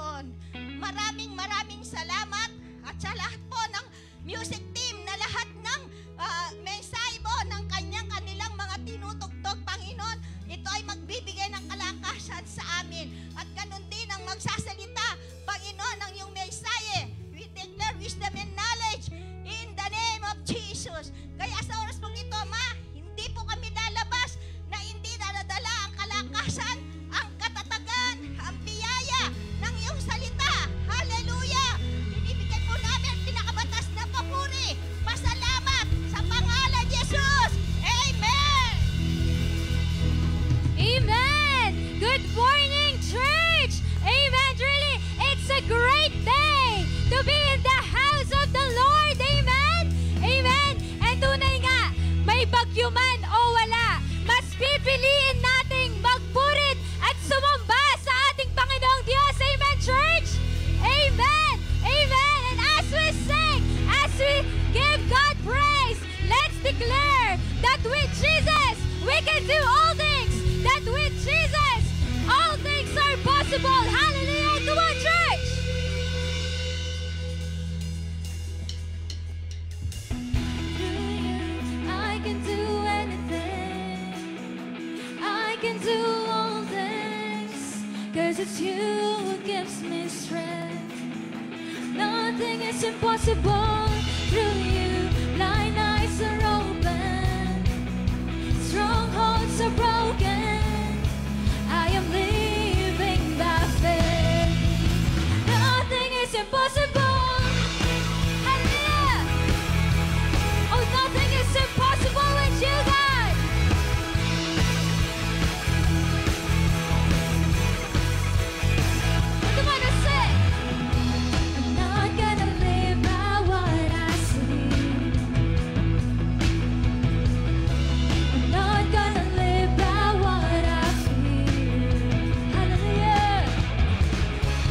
Panginoon. Maraming salamat at sa lahat po ng music team na lahat ng mensahe po ng kanilang mga tinutugtog, Panginoon. Ito ay magbibigay ng kalakasan sa amin. At ganun din ang magsasalita, Panginoon, ng iyong mensahe. We declare wisdom and knowledge in the name of Jesus. Kaya sa oras pong ito, Ma, hindi po kami lalabas na hindi daladala ang kalakasan, ang katatagan, ang biyaya ng iyong salita. Hallelujah! Binibigay po namin ang pinakabatas na papuri. Pasalamat sa pangalan ni Jesus. Amen! Amen! Good morning, church! Amen! Really, it's a great day to be in the house of the Lord. Amen! Amen! And tunay nga, may bagyo man o wala, mas pipiliin nating magpurit at sumamba sa ating Panginoong Diyos. Amen, church? Amen! Amen! And as we sing, as we give God praise, let's declare that with Jesus, we can do all things. That with Jesus, all things are possible. Hallelujah! Come on, church! I can do anything. I can do all things. 'Cause it's you who gives me strength. Nothing is impossible through you. Blind eyes are open. Strongholds are broken. I am living by faith. Nothing is impossible. Hallelujah. Oh, nothing is impossible with you, God. Come on, let's sing. I'm not gonna live by what I see. I'm not gonna live by what I feel. Hallelujah.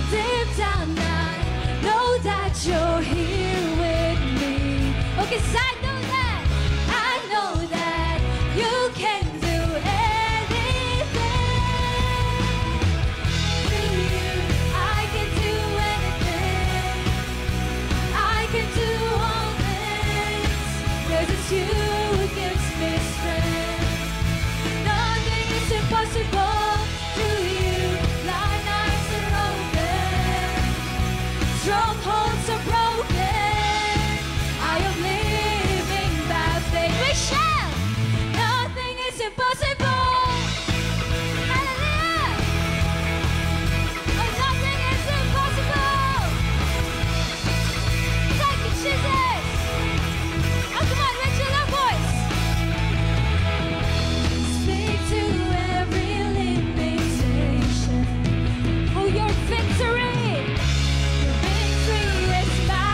Deep down I know that you're here with me. Okay, so I know that you can do anything. Through you, I can do anything. I can do all things. 'Cause it's you who gives me strength. Nothing is impossible through you. Blind eyes are open. Strongholds are broken. I am living by faith. We shall. Nothing is impossible. Hallelujah. Oh, nothing is impossible. Thank you, Jesus. Oh, come on, raise your loud voice. Speak to every limitation. Oh, your victory. Your victory is mine.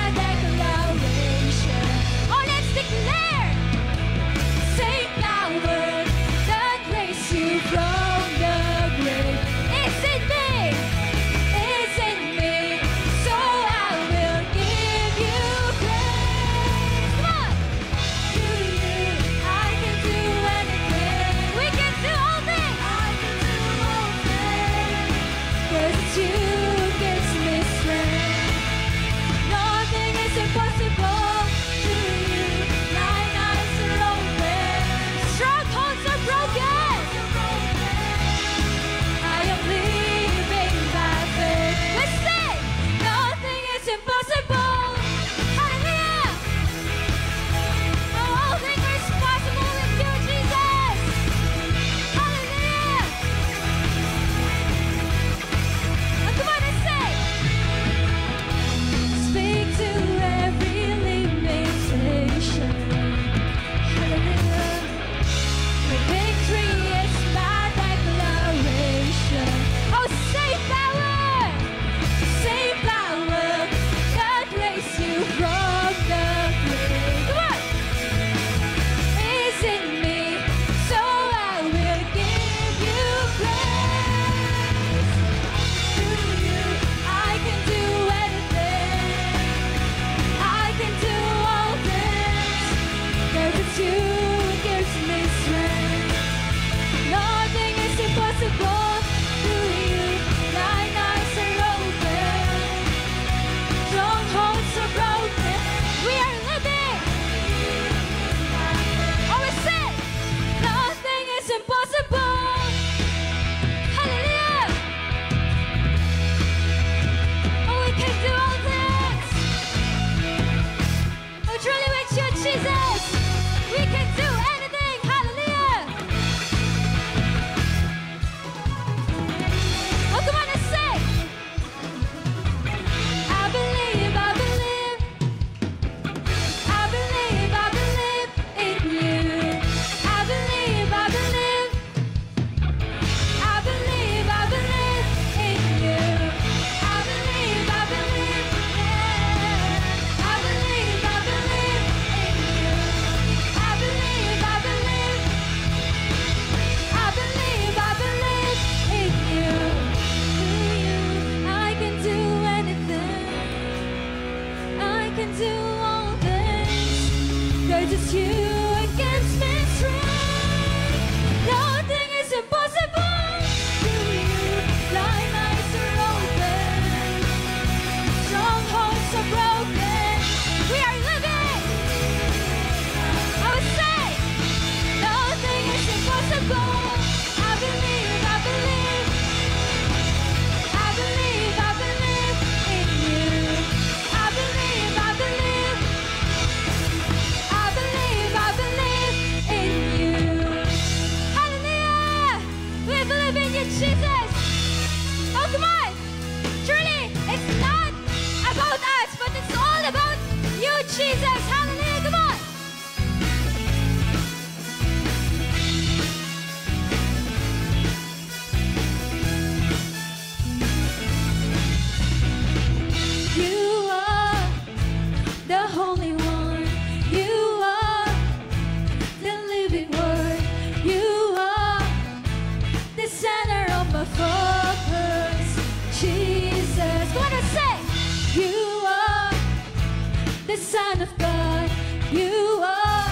Son of God. You are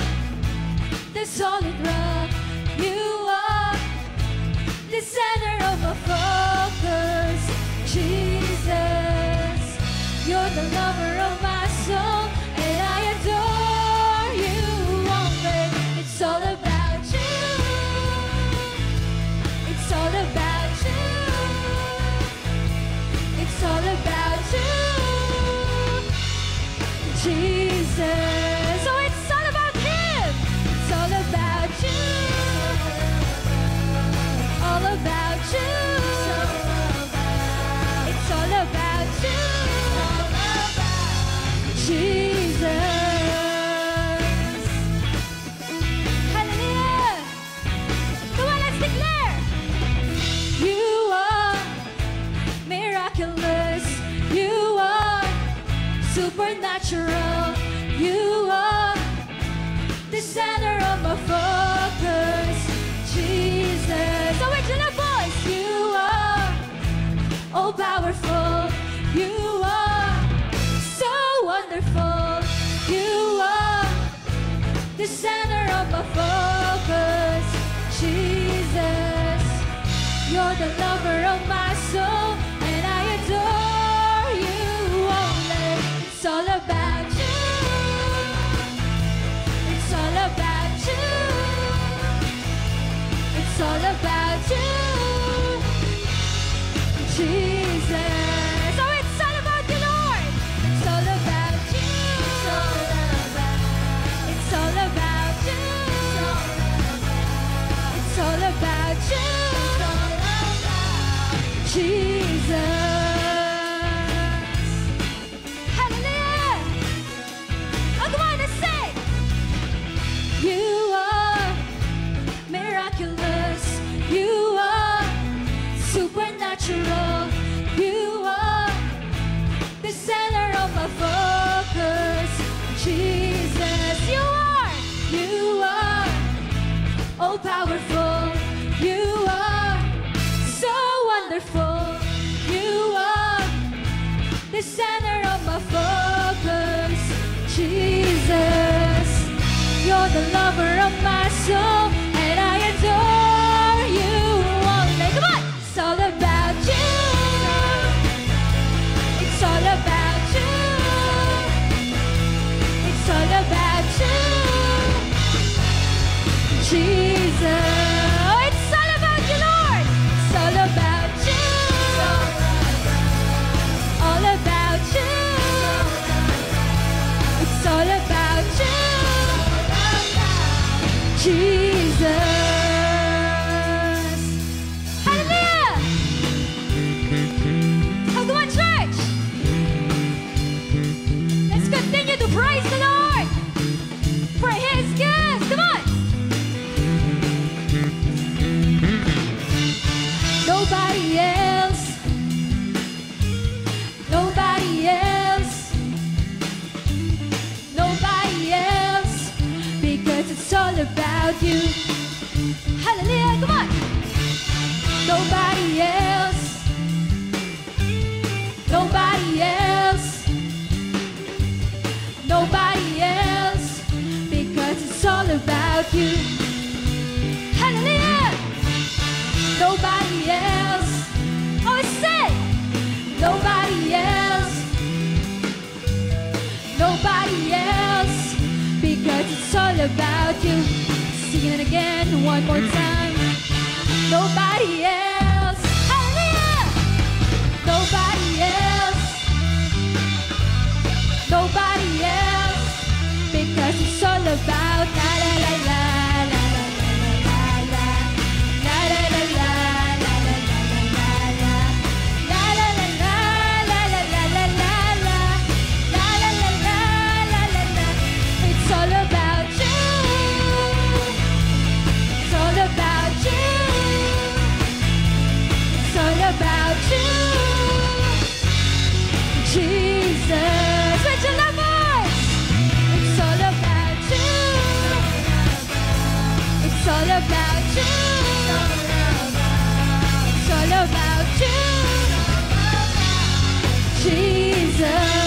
the solid rock. You are the center of my focus. Jesus, you're the lover of my soul, and I adore you only. It's all about you. It's all about you. It's all about you, Jesus. Oh, it's all about Him. It's all about you. All about you. It's all about you, Jesus. Hallelujah. Come on, let's declare. You are miraculous. You are supernatural. You are the center of my focus, Jesus. Oh, with your voice, you are all powerful. You are so wonderful. You are the center of my focus, Jesus. You're the lover of my soul, and I adore you only. It's all about you. It's all about you. It's all about you, Jesus. Oh, it's all about you, Lord. It's all about you. It's all about you. It's all about you, Jesus. Hallelujah. Oh, come on, let's sing. You are miraculous. You are supernatural. You are the center of my focus, Jesus. You are all powerful. You are so wonderful. You are the center of my focus, Jesus. You're the lover of my soul, and I adore you only. Come on, it's all about you. It's all about you. It's all about you, Jesus. Oh, it's all about you, Lord. It's all about you. All about you. It's all about you, Jesus. Hallelujah. Oh, come on, church. Let's continue to praise the Lord for His gifts. Come on. Nobody else. Nobody else. Nobody else. Because it's all about you. Hallelujah. Come on. Nobody else. Nobody else. Nobody else. Because it's all about you. Hallelujah. Nobody else. Oh, it's said. Nobody else. Nobody else. Because it's all about you. Sing it again one more time. Nobody else. Hallelujah. Nobody else. Nobody else. Because it's all about la la la la la la la la la la la la it's all about you. It's all about you. It's all about you, Jesus. With your love voice. It's all about you. It's all about you. It's all about you, Jesus.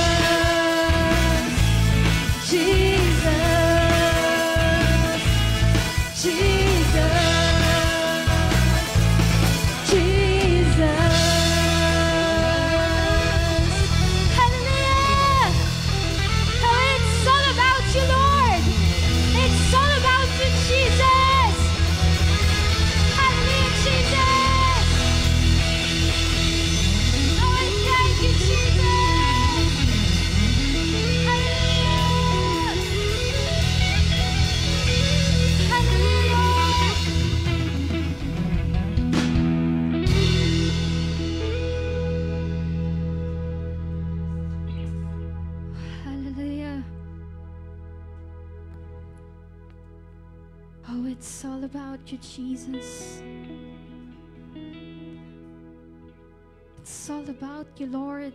It's all about you, Jesus. It's all about you, Lord.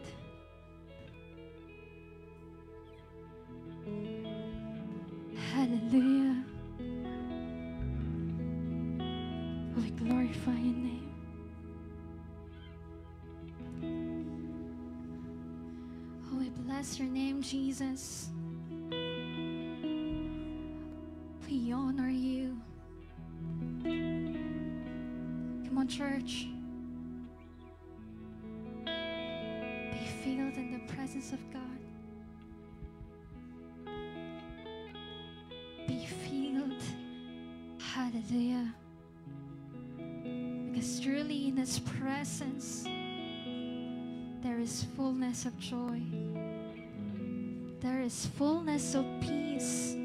Hallelujah. We glorify your name. Oh, we bless your name, Jesus. We honor you. Come on, church. Be filled in the presence of God. Be filled. Hallelujah. Because truly in His presence, there is fullness of joy. There is fullness of peace.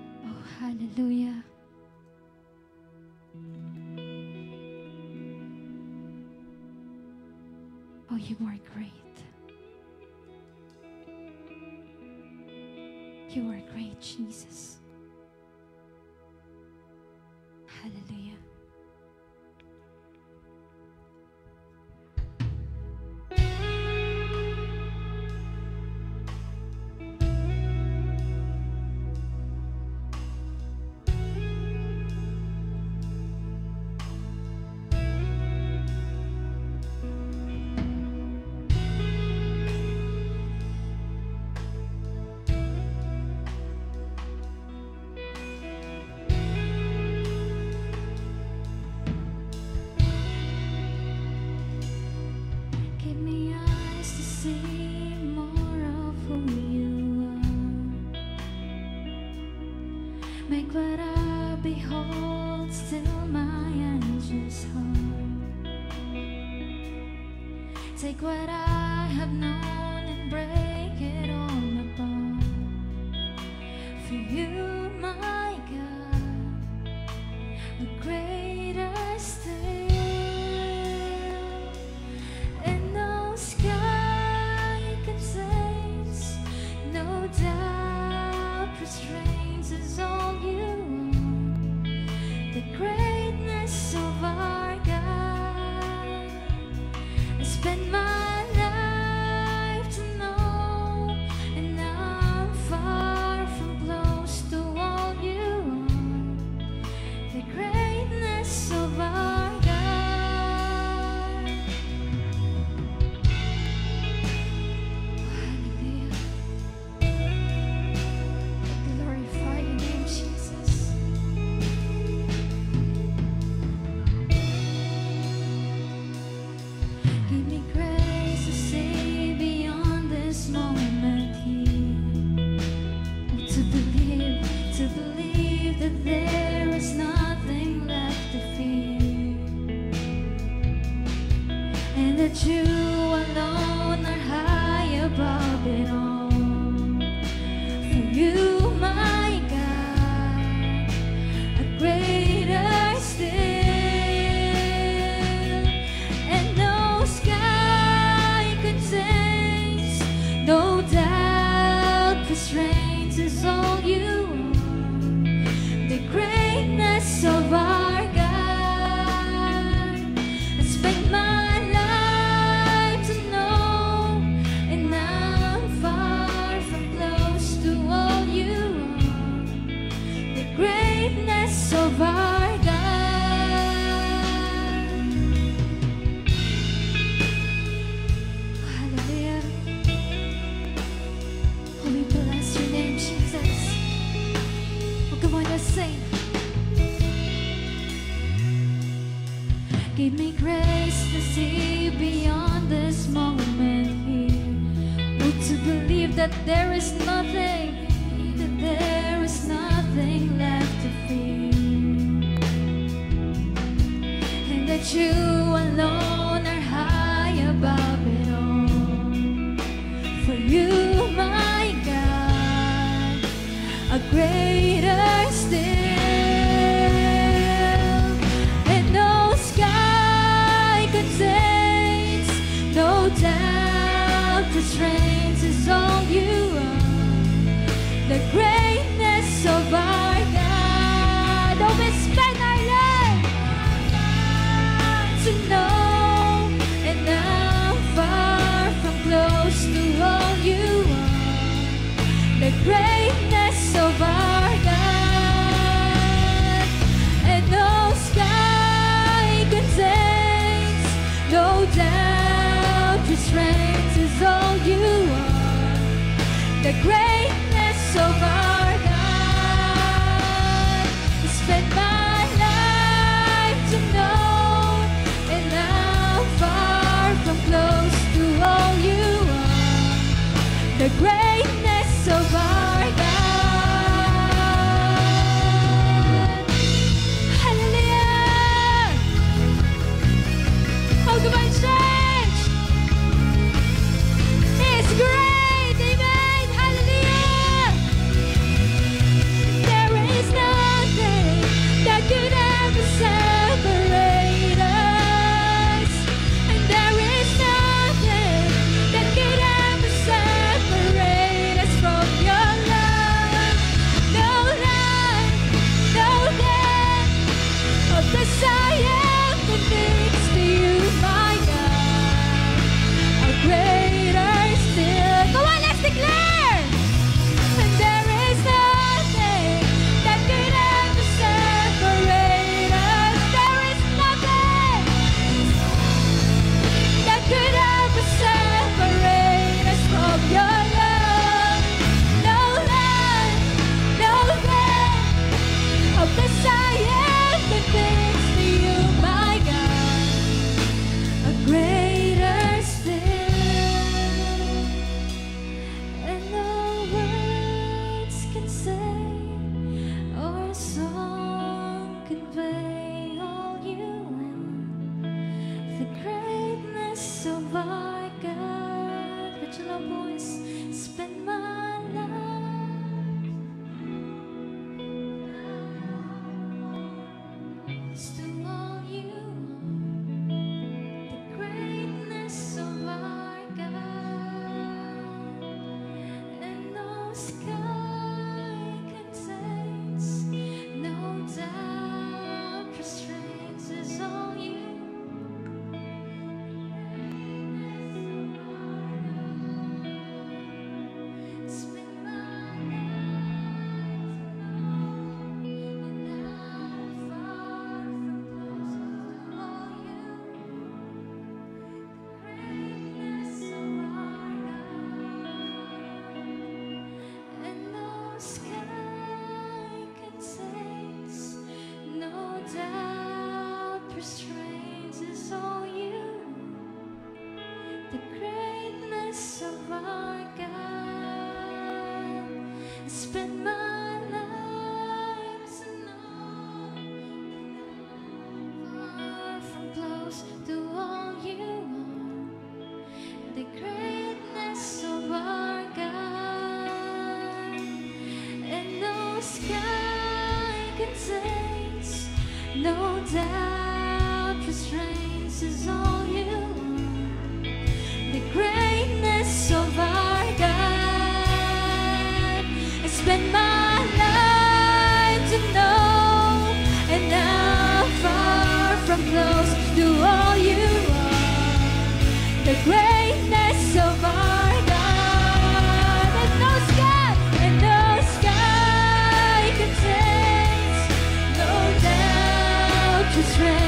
Oh, hallelujah. Oh, you are great. You are great, Jesus. Hallelujah. Give me eyes to see more of who you are. Make what I behold still my anxious heart. Take what I have known and break it all apart. For you, my God, the greater still. And no sky contains, no doubt restrains is all you want. The greatness of our God. I spend my life to know, and I'm far from close to all you want. The greatness of our God. Hallelujah. Glorify your name, Jesus. Give me grace to see beyond this moment here. To believe that there is nothing left to fear. And that you alone are high above it all. For you, my God, are greater still. And no sky contains, no doubt restrains is all you want. The greatness of our God. I spend my life to know, and I'm far from close to all you want. The greatness of our God. Hallelujah. Oh, we bless your name, Jesus. Oh, come on, let's sing. Give me grace to see beyond this moment here. Oh, to believe that there is nothing left to fear. And that you alone are high above it all. For you, my God, are greater still. And no sky contains, no doubt restrains is all you are. The greatness of our the greatness of our God. I spent my life to know, and now far from close to all you are, the greatness of our God. Hallelujah! Oh, come on, church! It's great! Amen! Hallelujah! There is nothing that could ever separate us, and there is nothing that could ever separate us from your love. No life, no death, of the science that leads to you, my God, are greater still. Come on, let's declare! And there is nothing that could ever separate us. There is nothing that could ever separate us from your love. No life, no death, of the science that leads to you, my God, are greater still. And no words can say, or a song convey all you are. The greatness of our God. With your loud voice, spend my life to all you are. The greatness of our God, and no sky contains, no doubt restrains is all you. Spend my life to know, and I'm far from close to all you. Greatness of our God, and no sky contains, no doubt restrains is all you. The greatness of our God. I spend my life to know, far from close to all you are. The greatness of our God, and no sky contains, no doubt restrains is all you are. The greatness of our God. I spend my life to know, and now far from close to all you are. The greatness of our God. And no sky contains, no doubt restrains.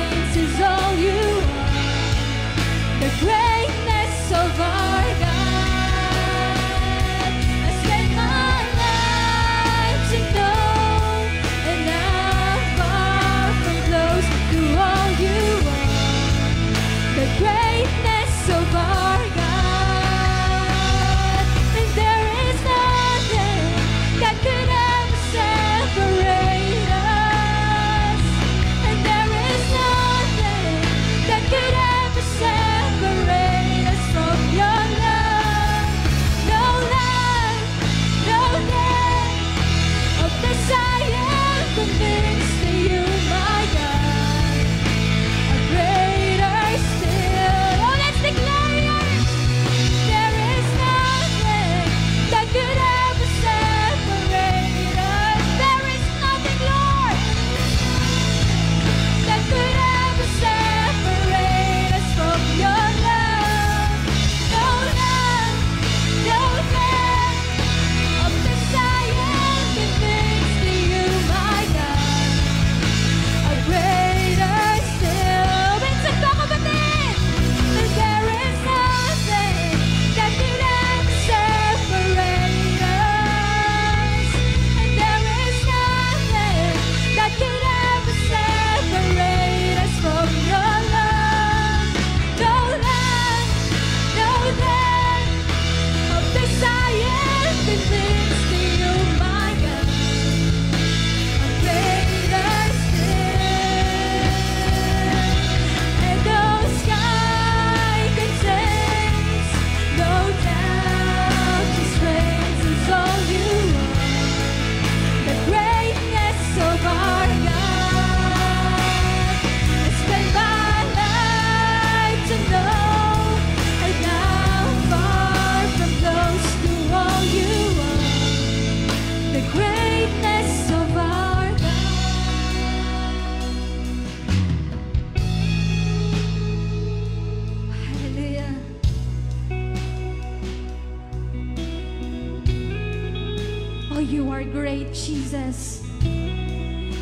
you are great, Jesus.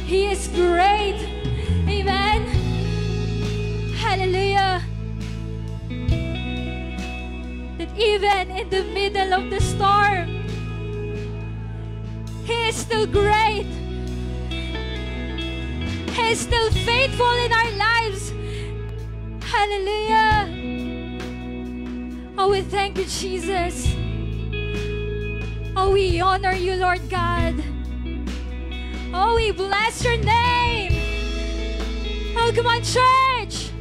He is great. Amen. Hallelujah. That even in the middle of the storm, He is still great. He is still faithful in our lives. Hallelujah. Oh, we thank you, Jesus. Oh, we honor you, Lord God. Oh, we bless your name. Oh, come on, church.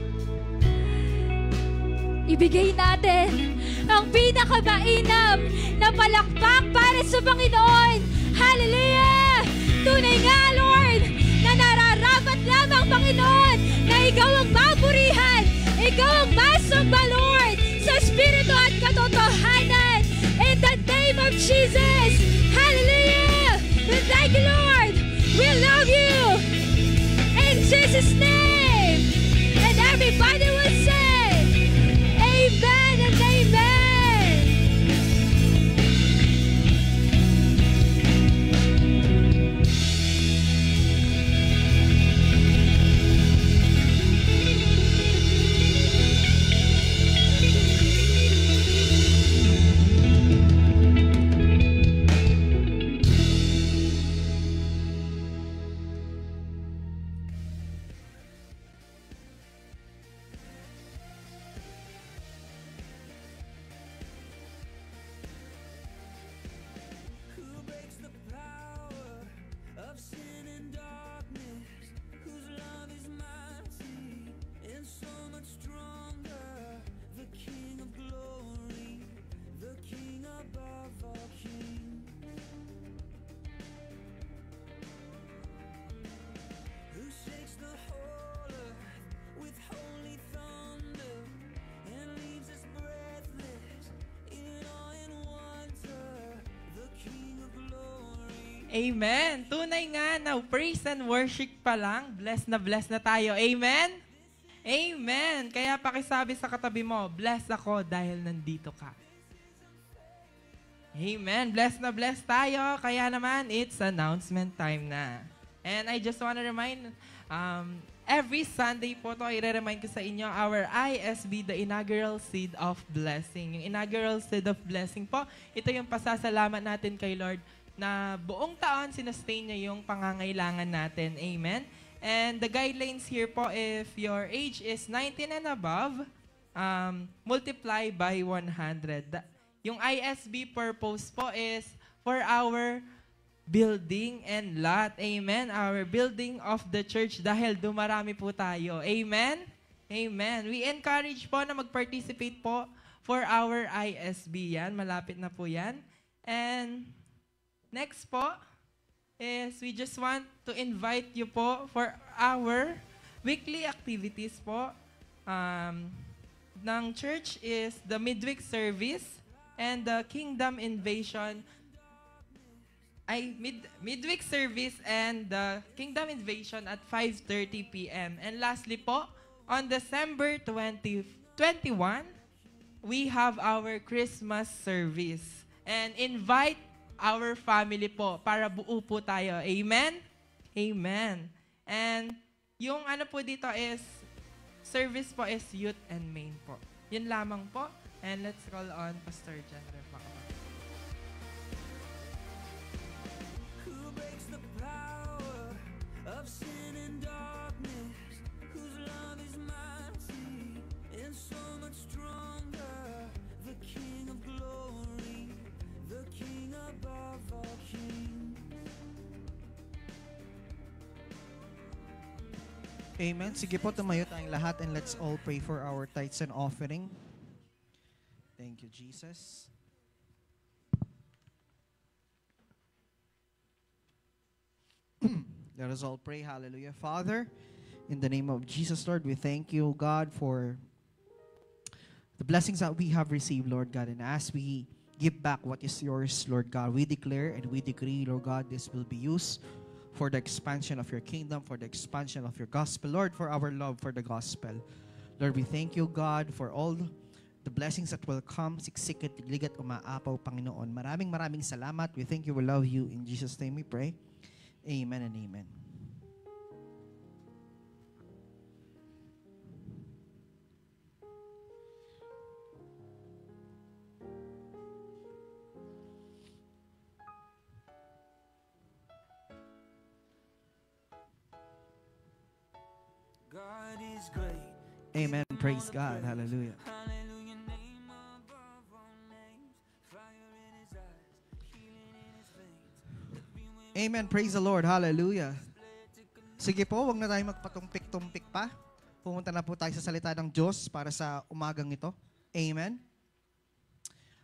Ibigay natin ang pinakamainam na palakpak para sa Panginoon. Hallelujah! Tunay nga, Lord, na nararapat lamang, Panginoon, na ikaw ang mapurihan, ikaw ang masamba, Lord, sa Espiritu at katotohanan. In the name of Jesus. Hallelujah! We thank you, Lord. We love you. In Jesus' name. And everybody will say, Amen and Amen. Amen. Tunay nga na praise and worship pa lang, bless na tayo. Amen? Amen. Kaya pakisabi sa katabi mo, bless ako dahil nandito ka. Amen. Bless na bless tayo. Kaya naman, it's announcement time na. And I just want to remind, every Sunday po to, i-remind ko sa inyo, our ISB, the Inaugural Seed of Blessing. Yung Inaugural Seed of Blessing po, ito yung pasasalamat natin kay Lord na buong taon sinustain niya yung pangangailangan natin. Amen? And the guidelines here po, if your age is 19 and above, multiply by 100. Yung ISB purpose po is for our building and lot. Amen? Our building of the church dahil dumarami po tayo. Amen? Amen. We encourage po na mag-participate po for our ISB yan. Malapit na po yan. And next po is we just want to invite you po for our weekly activities po. Ng church is the midweek service and the kingdom invasion. Midweek service and the kingdom invasion at 5:30 p.m. And lastly po, on December 21, we have our Christmas service. And invite our family po, para buo po tayo. Amen? Amen. And yung ano po dito is, service po is youth and main po. Yun lamang po. And let's call on Pastor John Refacma. Who breaks the power of sin and darkness, whose love is mighty and so much stronger, the King of glory, the King above all kings. Amen. Sige po, tumayo tayong lahat and let's all pray for our tithes and offering. Thank you, Jesus. Let us all pray. Hallelujah. Father, in the name of Jesus, Lord, we thank you, God, for the blessings that we have received, Lord God. And as we give back what is yours, Lord God, we declare and we decree, Lord God, this will be used for the expansion of your kingdom, for the expansion of your gospel, Lord, for our love for the gospel. Lord, we thank you, God, for all the blessings that will come, siksik at ligat umaapaw, Panginoon. Maraming salamat. We thank you, we love you. In Jesus' name we pray. Amen and amen. God is great. Amen. Praise God. Hallelujah. Hallelujah, name above all names. Fire in his eyes, healing in his veins. Amen. Praise the Lord. Hallelujah. Sige po, wag na tayo magpatumpik-tumpik pa. Pumunta na po tayo sa salita ng Diyos para sa umagang ito. Amen.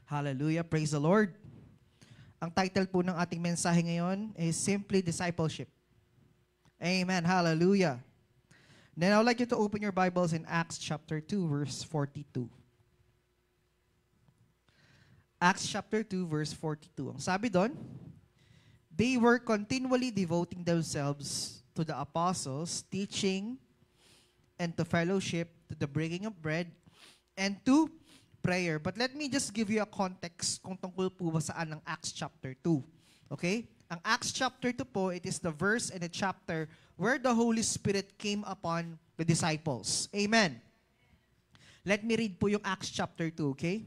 Hallelujah. Praise the Lord. Ang title po ng ating mensahe ngayon is Simply Discipleship. Amen. Hallelujah. Then I would like you to open your Bibles in Acts chapter 2, verse 42. Acts chapter 2, verse 42. Ang sabi doon, they were continually devoting themselves to the apostles, teaching, and to fellowship, to the breaking of bread, and to prayer. But let me just give you a context kung tungkol po ba saan ng Acts chapter 2. Okay? Ang Acts chapter 2 po, it is the verse and the chapter where the Holy Spirit came upon the disciples. Amen. Let me read po yung Acts chapter 2, okay?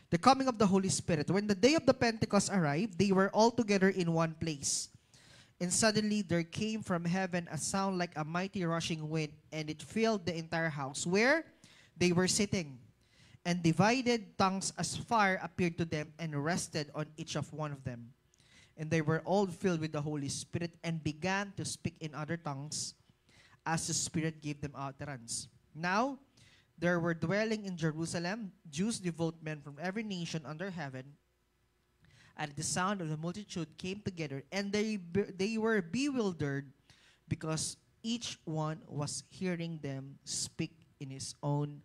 The coming of the Holy Spirit. When the day of the Pentecost arrived, they were all together in one place. And suddenly there came from heaven a sound like a mighty rushing wind, and it filled the entire house where they were sitting. And divided tongues as fire appeared to them and rested on each of one of them. And they were all filled with the Holy Spirit and began to speak in other tongues as the Spirit gave them utterance. Now, there were dwelling in Jerusalem Jews, devout men from every nation under heaven. And the sound of the multitude came together, and they were bewildered because each one was hearing them speak in his own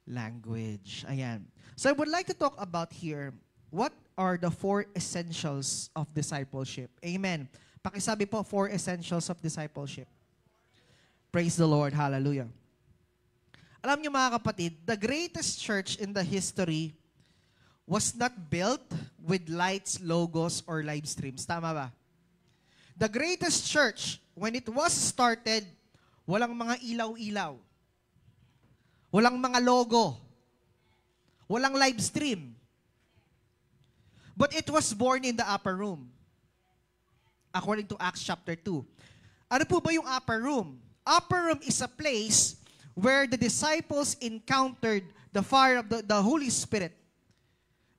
language. Ayan. So I would like to talk about here, what are the 4 essentials of discipleship? Amen. Pakisabi po, 4 essentials of discipleship. Praise the Lord. Hallelujah. Alam niyo mga kapatid, the greatest church in the history was not built with lights, logos, or live streams. Tama ba? The greatest church, when it was started, walang mga ilaw-ilaw. Walang mga logo. Walang live stream. But it was born in the upper room. According to Acts chapter 2. Ano po ba yung upper room? Upper room is a place where the disciples encountered the fire of the Holy Spirit.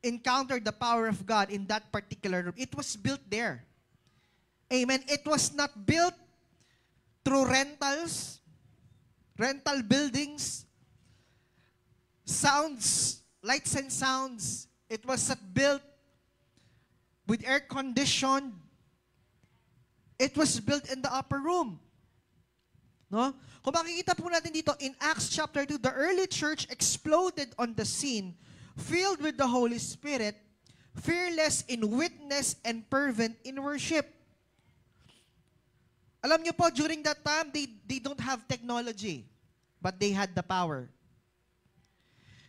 Encountered the power of God in that particular room. It was built there. Amen. It was not built through rentals, rental buildings, sounds, lights and sounds. It was not built with air conditioned. It was built in the upper room. No? Kung makikita po natin dito in Acts chapter 2, the early church exploded on the scene, filled with the Holy Spirit, fearless in witness and fervent in worship. Alam niyo po, during that time, they don't have technology, but they had the power.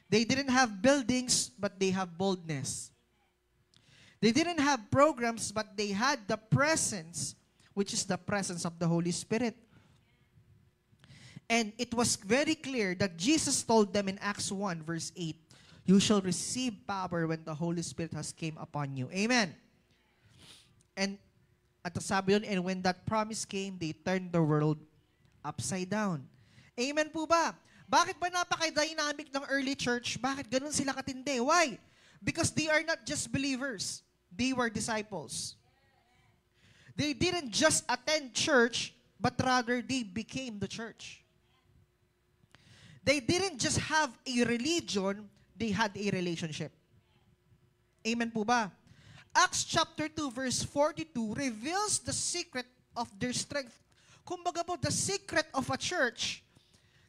They didn't have buildings, but they have boldness. They didn't have programs, but they had the presence, which is the presence of the Holy Spirit. And it was very clear that Jesus told them in Acts 1 verse 8, you shall receive power when the Holy Spirit has came upon you. Amen. And at the sabi yun, and when that promise came, they turned the world upside down. Amen po ba? Bakit ba napaka-dynamic ng early church? Bakit ganun sila katindi? Why? Because they are not just believers. They were disciples. They didn't just attend church, but rather they became the church. They didn't just have a religion, they had a relationship. Amen po ba? Acts chapter 2 verse 42 reveals the secret of their strength. Kumbaga po, the secret of a church,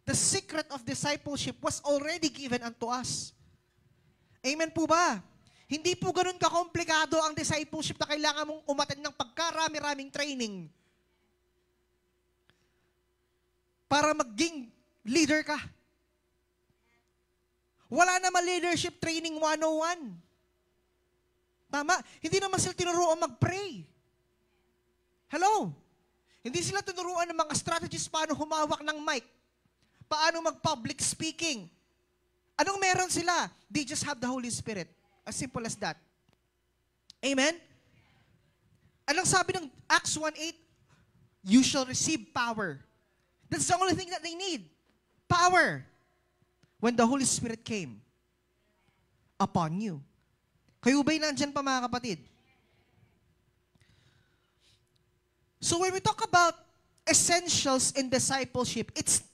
the secret of discipleship was already given unto us. Amen po ba? Hindi po ganun kakomplikado ang discipleship na kailangan mong umattend ng pagkarami-raming training para maging leader ka. Wala naman leadership training 101. Tama? Hindi naman sila tinuruan mag-pray. Hello? Hindi sila tinuruan ng mga strategies paano humawak ng mic. Paano mag-public speaking. Anong meron sila? They just have the Holy Spirit. As simple as that. Amen? Anong sabi ng Acts 1:8? You shall receive power. That's the only thing that they need. Power. When the Holy Spirit came upon you. Kayo ba'y nandyan pa mga kapatid? So when we talk about essentials in discipleship, it's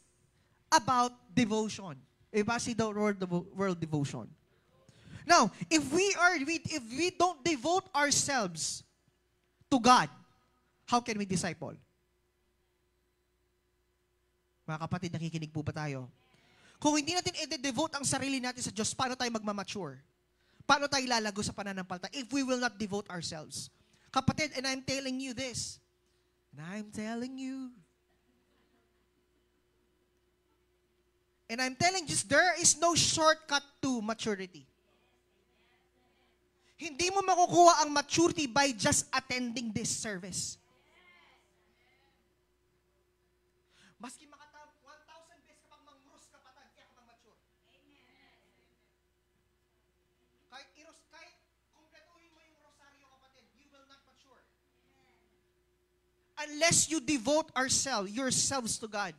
about devotion. Iba si the world devotion. Now, if we don't devote ourselves to God, how can we disciple? Mga kapatid, nakikinig po ba tayo? Kung hindi natin i-devote ang sarili natin sa Diyos, paano tayo magmamature? Paano tayo lalago sa pananampalataya if we will not devote ourselves? Kapatid, and I'm telling you this, and I'm telling you, and I'm telling you, there is no shortcut to maturity. Hindi mo makukuha ang maturity by just attending this service. Maski makata 1,000 beses kapag mangrus ka patag, kaya ka mag-mature. Kahit kumpletuhin mo yung rosaryo kapatid, you will not mature. Unless you devote yourselves to God.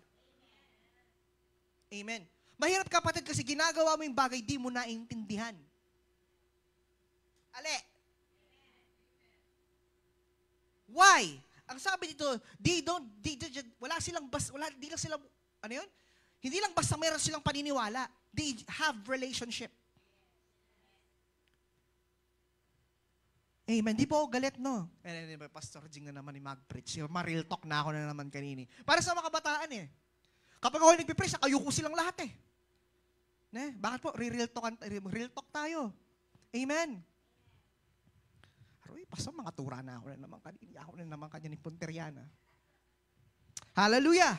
Amen. Mahirap kapatid kasi ginagawa mo yung bagay di mo naiintindihan. Ale. Why? Ang sabi dito, hindi lang basta meron silang paniniwala. They have relationship. Amen. Di po ako galit, no? Pastor Jing na naman yung mag-preach. Ma-real talk na ako na naman kanini. Para sa mga kabataan eh. Kapag ako nagpipreach, ayuko silang lahat eh. Bakit po? Real talk tayo. Amen. Aroy, pastor, mga tura na ako na naman kanini. Ako na naman kanya ni Punteriana. Hallelujah.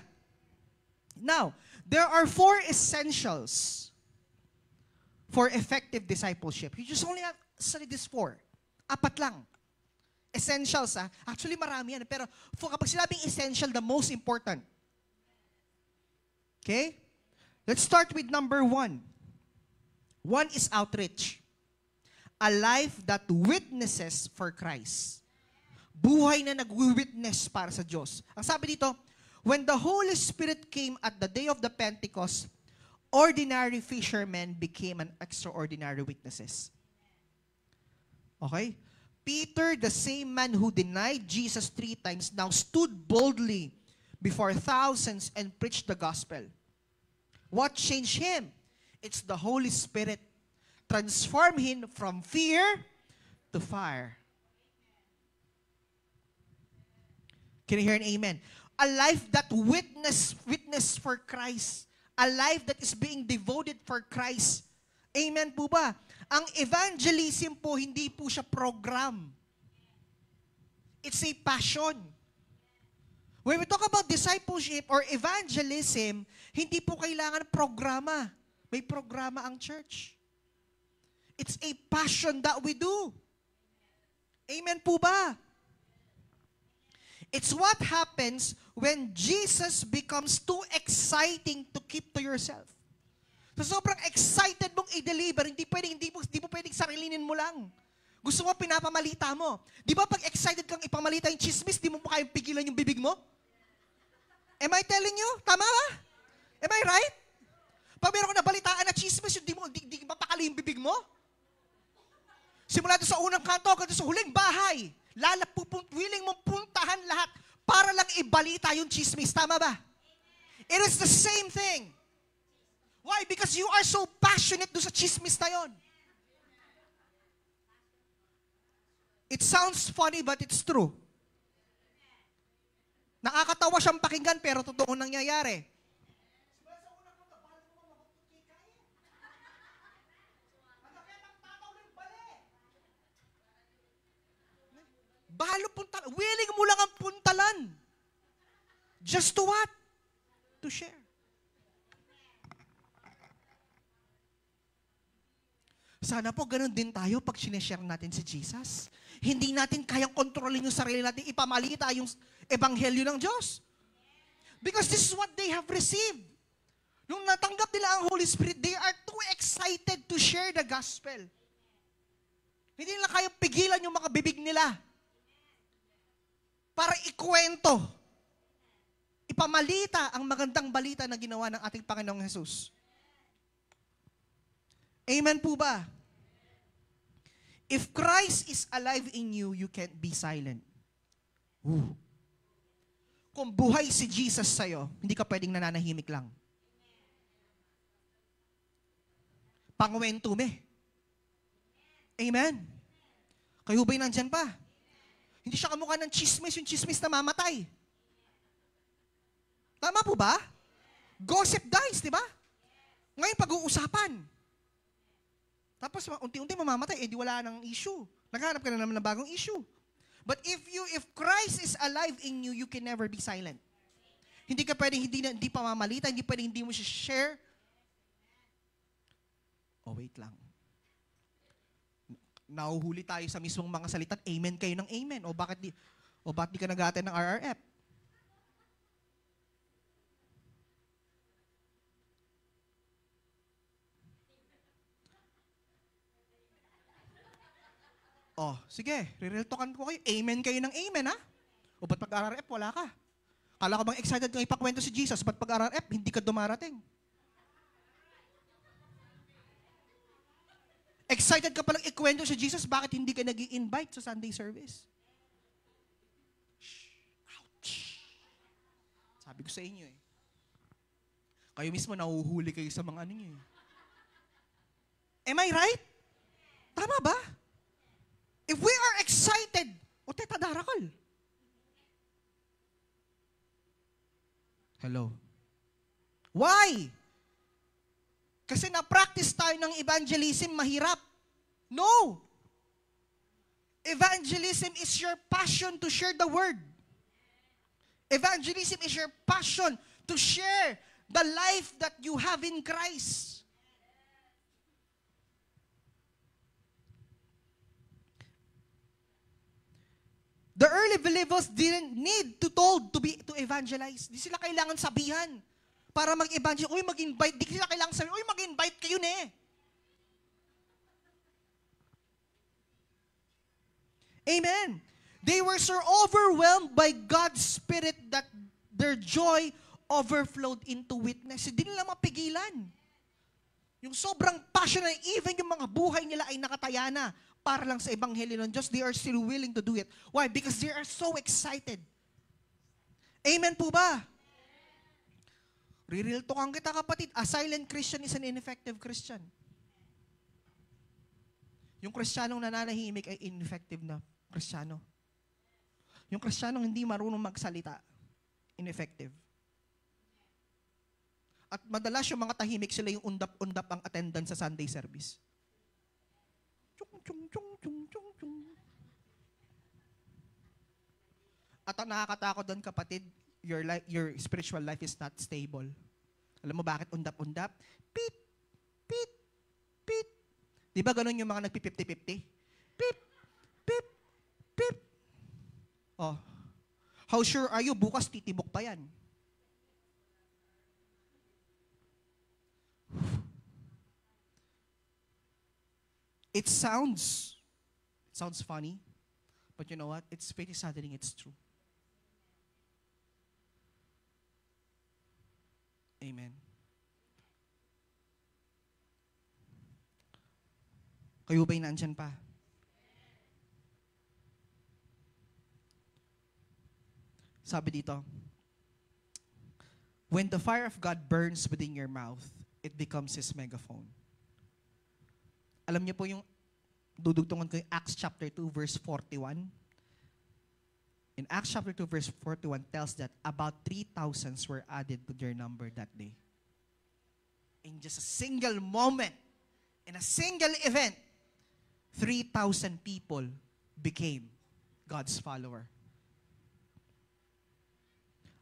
Now, there are 4 essentials for effective discipleship. You just only have study this 4. 4 lang. Essentials, ha? Actually, marami yan. Pero kapag sinabing essential, the most important. Okay? Let's start with number 1. 1 is outreach. A life that witnesses for Christ. Buhay na nag-witness para sa Diyos. Ang sabi dito, when the Holy Spirit came at the day of the Pentecost, ordinary fishermen became an extraordinary witnesses. Okay? Peter, the same man who denied Jesus 3 times, now stood boldly before thousands and preached the gospel. What changed him? It's the Holy Spirit. Transform him from fear to fire. Can you hear an amen? A life that witness for Christ. A life that is being devoted for Christ. Amen po ba? Ang evangelism po, hindi po siya program. It's a passion. When we talk about discipleship or evangelism, hindi po kailangan programa. May programa ang church. It's a passion that we do. Amen po ba? It's what happens when Jesus becomes too exciting to keep to yourself. So sobrang excited mong i-deliver, hindi mo pwedeng sarilinin mo lang. Gusto mo, pinapamalita mo. Di ba pag excited kang ipamalita yung chismis, di mo pa kayang pigilan yung bibig mo? Am I telling you? Tama ba? Am I right? Pag meron ka nabalitaan na chismis, di mapakali yung bibig mo? Simula doon sa unang kanto, hanggang sa huling bahay, willing mong puntahan lahat para lang ibalita yung chismis. Tama ba? It is the same thing. Why? Because you are so passionate doon sa chismis na yun. It sounds funny, but it's true. Nakakatawa siyang pakinggan, pero totoo nangyayari. Bahalo puntalan. Willing mo lang ang puntalan. Just to what? To share. Sana po ganun din tayo pag sineshare natin si Jesus. Hindi natin kayang kontrolin yung sarili natin, ipamalita yung ebanghelyo ng Diyos. Because this is what they have received. Nung natanggap nila ang Holy Spirit, they are too excited to share the gospel. Hindi nila kaya pigilan yung mga bibig nila para ikwento, ipamalita ang magandang balita na ginawa ng ating Panginoong Jesus. Amen po ba? If Christ is alive in you, you can't be silent. Ooh. Kung buhay si Jesus sa'yo, hindi ka pwedeng nananahimik lang. Pangwentume. Amen. Kayo ba'y nandyan pa? Hindi siya kamukha ng chismis, yung chismis na mamatay. Tama po ba? Gossip dies, di ba? Ngayon pag-uusapan. Tapos unti-unti mamamatay, di wala nang issue. Naghanap ka na naman ng bagong issue. But if Christ is alive in you, you can never be silent. Hindi ka pwedeng hindi pamamalita, hindi pwedeng hindi mo siya share. Oh, wait lang. Nauhuli tayo sa mismong mga salita, amen kayo ng amen. O bakit di ka nag-attend ng RRF? Oh, sige, rireltokan ko kayo. Amen kayo ng amen, ha? O ba't pag-RRF, wala ka? Kala ka bang excited kang ipakwento si Jesus? Ba't pag-RRF, hindi ka dumarating? Excited ka palang ikwento si Jesus, bakit hindi ka nag-i-invite sa Sunday service? Shh. Ouch. Sabi ko sa inyo eh. Kayo mismo nahuhuli kayo sa mga ano nyo eh. Am I right? Tama ba? If we are excited, o teta darakal. Hello. Why? Kasi na-practice tayo ng evangelism, mahirap. No! Evangelism is your passion to share the word. Evangelism is your passion to share the life that you have in Christ. The early believers didn't need to evangelize. Di sila kailangan sabihan para mag-evangelize. Uy, mag-invite. Di sila kailangan sabihin, uy, mag-invite kayo na eh. Amen. They were so overwhelmed by God's Spirit that their joy overflowed into witness. Hindi nila mapigilan. Yung sobrang passion na even yung mga buhay nila ay nakataya na para lang sa ebanghelyo ng Diyos, they are still willing to do it. Why? Because they are so excited. Amen po ba? Ririltokan kita kapatid, a silent Christian is an ineffective Christian. Yung Kristiyanong nananahimik ay ineffective na Kristiyano. Yung Kristiyanong hindi marunong magsalita, ineffective. At madalas yung mga tahimik, sila yung undap-undap ang attendance sa Sunday service. Chung, chung, chung, chung, chung. At ang nakakatakot doon, kapatid, your spiritual life is not stable. Alam mo bakit undap-undap? Pit, pit, pit. Di ba ganun yung mga nagpi-50-50? Pip, pip, pip. Oh, how sure are you? Bukas titibok pa yan. It sounds funny, but you know what? It's pretty saddening. It's true. Amen. Kayo ba'y nandyan pa? Sabi dito, when the fire of God burns within your mouth, it becomes His megaphone. Alam niyo po yung dudugtungan ko yung Acts chapter 2 verse 41. In Acts chapter 2 verse 41 tells that about 3,000 were added to their number that day. In just a single moment, in a single event, 3,000 people became God's follower.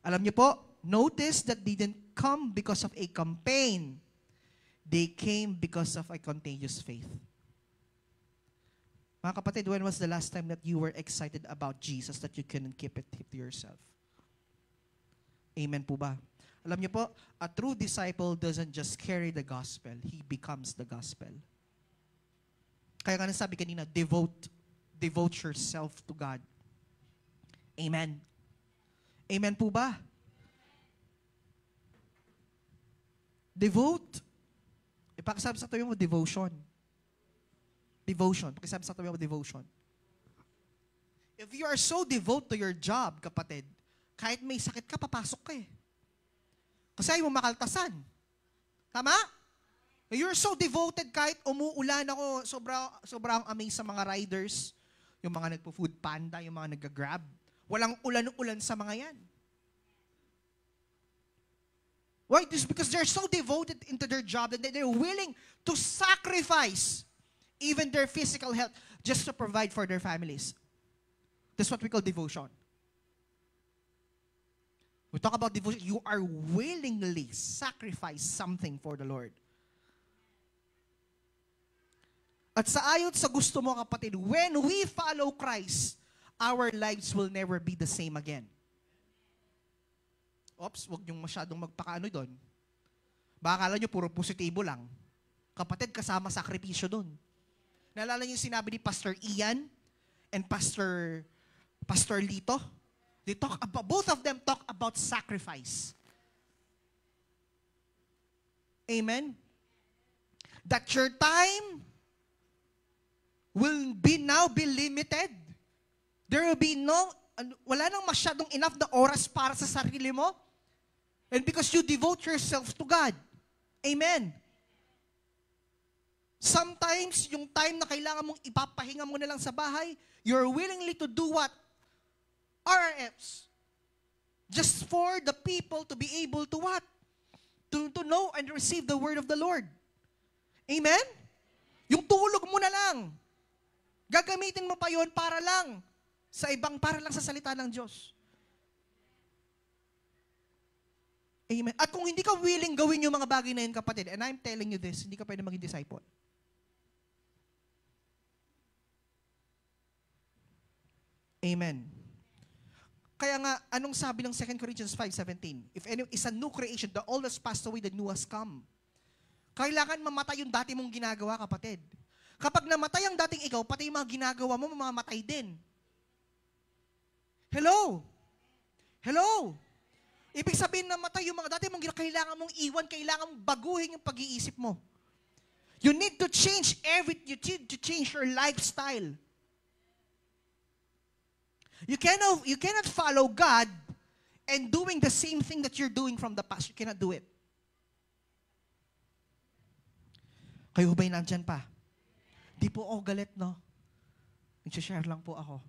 Alam niyo po, notice that they didn't come because of a campaign. They came because of a contagious faith. Mga kapatid, when was the last time that you were excited about Jesus that you couldn't keep it to yourself? Amen po ba? Alam niyo po, a true disciple doesn't just carry the gospel, he becomes the gospel. Kaya nga nasabi kanina, devote yourself to God. Amen. Amen po ba? Devote. Ipakasabi sa tabi mo, devotion. Devotion. Pakisabi sa tabi mo, devotion. If you are so devoted to your job, kapatid, kahit may sakit ka, papasok ka eh. Kasi ayaw mo makaltasan. Tama? You're so devoted kahit umuulan ako, sobrang amazed sa mga riders, yung mga nagpo-food panda, yung mga nag-grab. Walang ulan-ulan sa mga yan. Why? This because they're so devoted into their job that they're willing to sacrifice even their physical health just to provide for their families. That's what we call devotion. We talk about devotion. You are willingly sacrifice something for the Lord. At sa ayon sa gusto mo, kapatid, when we follow Christ, our lives will never be the same again. Oops, wag niyong masyadong magpakaano doon. Baka akala niyo puro positibo lang. Kapatid, kasama sakripisyo doon. Naalala niyo yung sinabi ni Pastor Ian and Pastor Lito? They talk about, both of them talk about sacrifice. Amen? That your time will now be limited. There will be wala nang masyadong enough na oras para sa sarili mo. And because you devote yourself to God. Amen. Sometimes, yung time na kailangan mong ipapahinga mo na lang sa bahay, you're willingly to do what? RRFs. Just for the people to be able to what? To know and receive the word of the Lord. Amen? Yung tulog mo na lang. Gagamitin mo pa yon para lang sa salita ng Diyos. Amen. At kung hindi ka willing gawin yung mga bagay na yun, kapatid, and I'm telling you this, hindi ka pwede maging disciple. Amen. Kaya nga, anong sabi ng 2 Corinthians 5:17? If any is a new creation, the old has passed away, the new has come. Kailangan mamatay yung dati mong ginagawa, kapatid. Kapag namatay ang dating ikaw, pati yung mga ginagawa mo, mamamatay din. Hello? Hello? Ibig sabihin na matay yung mga dati mong kailangan mong iwan, kailangan mong baguhin yung pag-iisip mo. You need to change you need to change your lifestyle. You cannot follow God and doing the same thing that you're doing from the past. You cannot do it. Kayo ba'y nandyan pa? Di po ako galit, no? Nag-share lang po ako.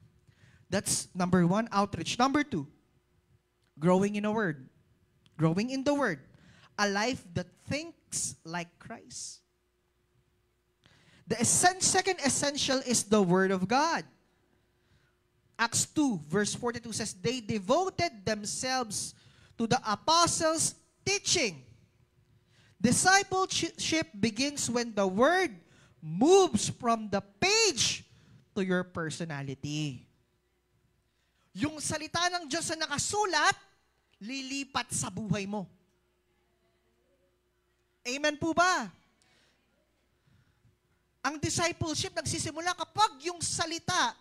That's number 1, outreach. Number 2, growing in the Word. Growing in the Word. A life that thinks like Christ. The second essential is the Word of God. Acts 2, verse 42 says, they devoted themselves to the apostles' teaching. Discipleship begins when the Word moves from the page to your personality. Yung salita ng Diyos na nakasulat, lilipat sa buhay mo. Amen po ba? Ang discipleship nagsisimula kapag yung salita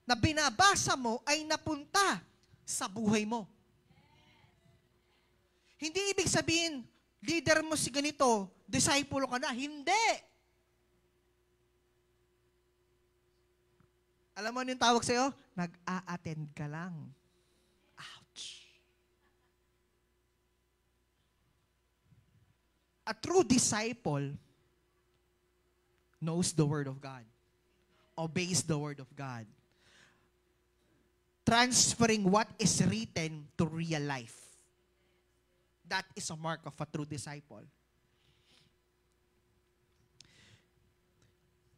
na binabasa mo ay napunta sa buhay mo. Hindi ibig sabihin, leader mo si ganito, disciple ka na. Hindi. Alam mo ano yung tawag sa'yo? Nag-a-attend ka lang. Ouch. A true disciple knows the Word of God. Obeys the Word of God. Transferring what is written to real life. That is a mark of a true disciple.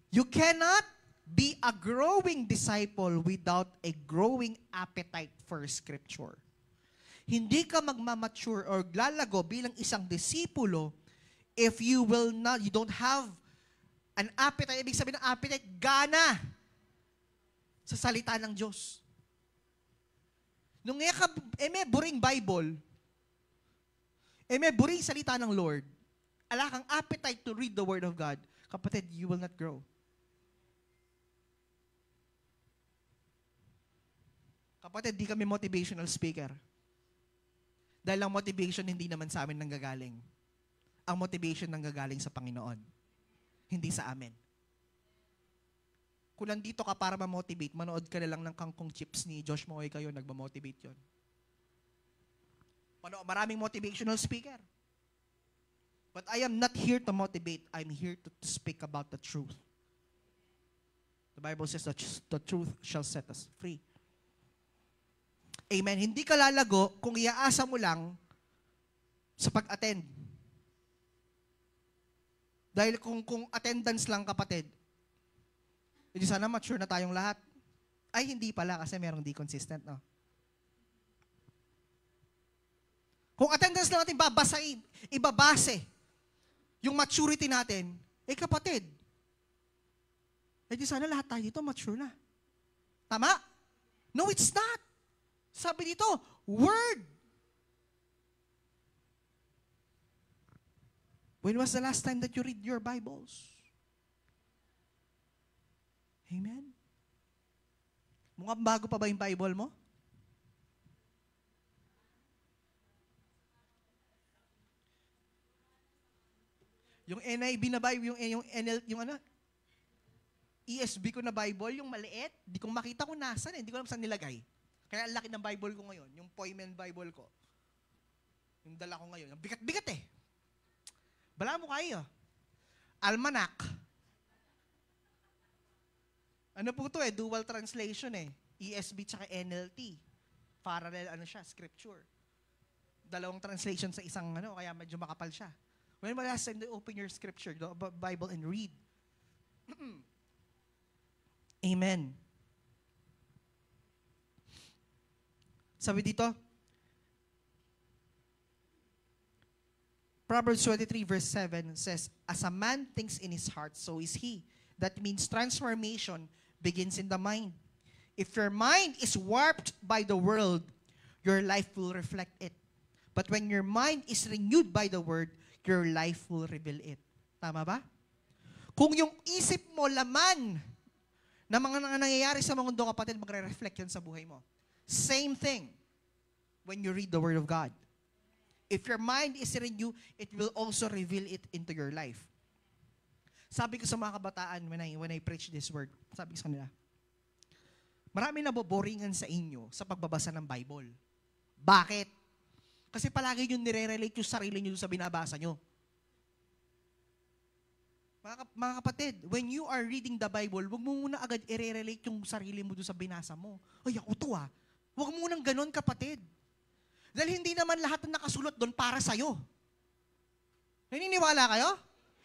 You cannot be a growing disciple without a growing appetite for Scripture. Hindi ka magmamature or lalago bilang isang disipulo if you don't have an appetite. Ibig sabihin ng appetite, gana sa salita ng Diyos. Nung may buring Bible, may buring salita ng Lord, ala kang appetite to read the Word of God, kapatid, you will not grow. Kapatid, di kami motivational speaker. Dahil ang motivation hindi naman sa amin nanggagaling. Ang motivation nanggagaling sa Panginoon. Hindi sa amin. Kung nandito ka para ma-motivate, manood ka na lang ng Kangkong Chips ni Josh Moy kayo, nagma-motivate yun. Maraming motivational speaker. But I am not here to motivate. I'm here to speak about the truth. The Bible says that the truth shall set us free. Amen. Hindi ka lalago kung iaasa mo lang sa pag-attend. Dahil kung attendance lang, kapatid, hindi sana mature na tayong lahat. Ay, hindi pala kasi merong di consistent, no? Kung attendance lang natin babasahin, ibabase yung maturity natin, kapatid, di sana lahat tayo dito mature na. Tama? No, it's not. Sabi dito, Word. When was the last time that you read your Bibles? Amen? Mukhang bago pa ba yung Bible mo? Yung NIV na Bible, yung ano? ESV ko na Bible, yung maliit, di ko makita kung nasan hindi ko alam saan nilagay. Kaya ang laki ng Bible ko ngayon, yung Poimen Bible ko. Yung dala ko ngayon. Ang bigat-bigat eh. Bala mo kayo. Almanac. Ano po ito dual translation ESV tsaka NLT. Parallel scripture. Dalawang translation sa isang kaya medyo makapal siya. When was the last time you open your scripture, the Bible, and read? Amen. Sabi dito, Proverbs 23 verse 7 says, as a man thinks in his heart, so is he. That means transformation begins in the mind. If your mind is warped by the world, your life will reflect it. But when your mind is renewed by the word, your life will reveal it. Tama ba? Kung yung isip mo laman na mga nangyayari sa mundo, kapatid, magre-reflect yun sa buhay mo. Same thing when you read the Word of God. If your mind is renewed, it will also reveal it into your life. Sabi ko sa mga kabataan when I preach this word, sabi ko sa kanila, marami naboboringan sa inyo sa pagbabasa ng Bible. Bakit? Kasi palagi nyo nire-relate yung sarili nyo sa binabasa nyo. Mga kapatid, when you are reading the Bible, huwag mo muna agad i-relate yung sarili mo doon sa binasa mo. Ay, ako to Huwag mo nang ganun, kapatid. Dahil hindi naman lahat ng nakasulat doon para sa'yo. Naniniwala kayo?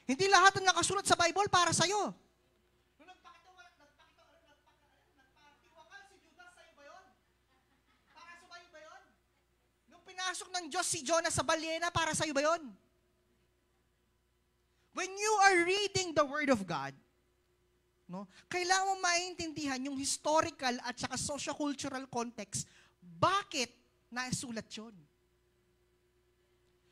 Hindi lahat ng nakasulat sa Bible para sa'yo. Nung nagpakitiwakal si Judas, sa'yo ba yun? Para sa'yo ba yun? Nung pinasok ng Diyos si Jonah sa balyena, para sa'yo ba yun? When you are reading the Word of God, kailangan mo maintindihan yung historical at saka socio-cultural context. Bakit naisulat yun?